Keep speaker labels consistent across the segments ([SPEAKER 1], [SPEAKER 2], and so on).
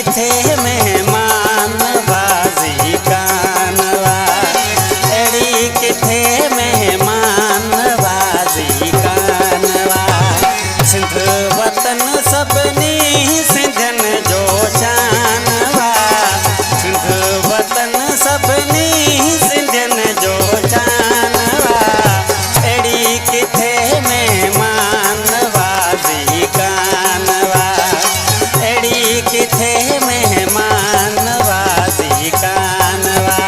[SPEAKER 1] किथे मेहमान बाज़ी कानवा, अड़ी किथे मेहमान बाज़ी कानवा। सिंध वतन सभिनी सिंधियुनि जो शानवा, सिंध वतन सभिनी सिंधियुनि जो शानवा। अड़ी किथे मेहमान बाज़ी कानवा, अड़ी किथे मेहमान बाज़ी कानवा।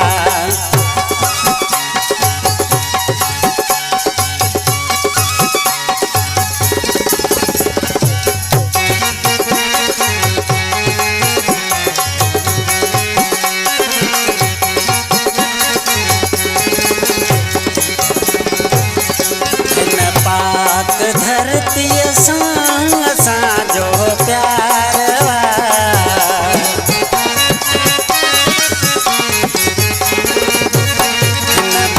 [SPEAKER 1] पाक धरती असांजो प्यार वा,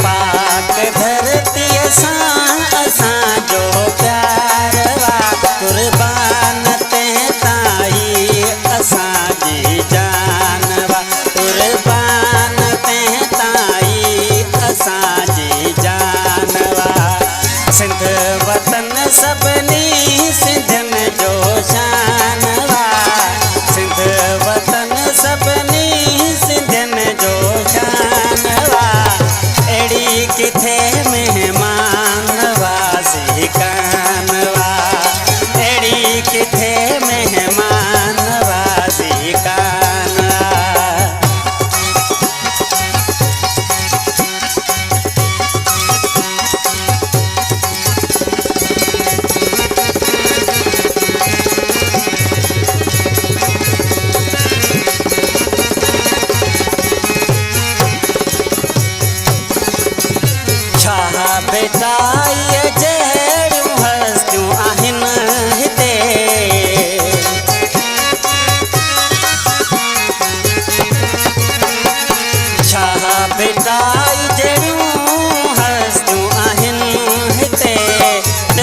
[SPEAKER 1] पाक धरती असांजो प्यार वा। कुर्बान ते ताई असांजी जान वा, कुर्बान ते ताई असांजी जान वा। सिंध वतन सभिनी सिंधियुनि जो शानवा, सिंध वतन सभिनी सिंधियुनि जो शानवा। अड़ी किथे मेहमान बाज़ी कानवा, अड़ी किथे मेहमान बाज़ी कानवा। छा बेटा ये जहिड़ियूं हस्तियूं आहिनि हिते, छा बेटा जहिड़ियूं हस्तियूं आहिनि हिते।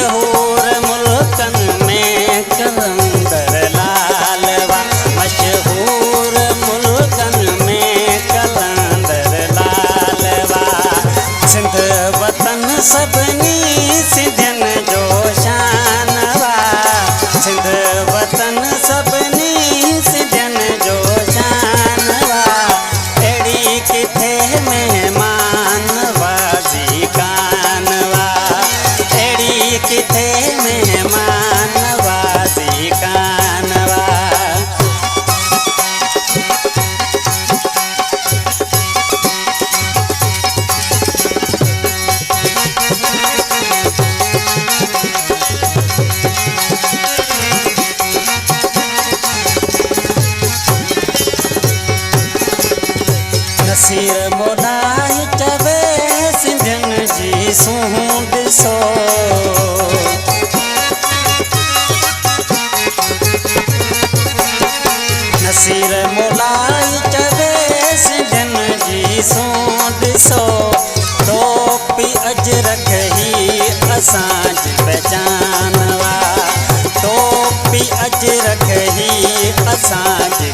[SPEAKER 1] ॾहोर मुल्कनि में कलंदर लाल वा, मशहूर मुल्कनि में कलंदर लाल वा। सिंध वतन सभिनी सिंधियुनि जो शानवा, सिंध वतन सभिनी सिंधियुनि जो शानवा। अड़ी किथे मेहमान बाज़ी कानवा, अड़ी किथे मेहमान बाज़ी कानवा। नसीर मोलाई चवे सिंधियुनि जी सूंहुं ॾिसो, नसीर मोलाई चवे सिंधियुनि जी सूंहुं ॾिसो। टोपी अजरक ही असांजी पहचान वा, टोपी अजरक ही असांजी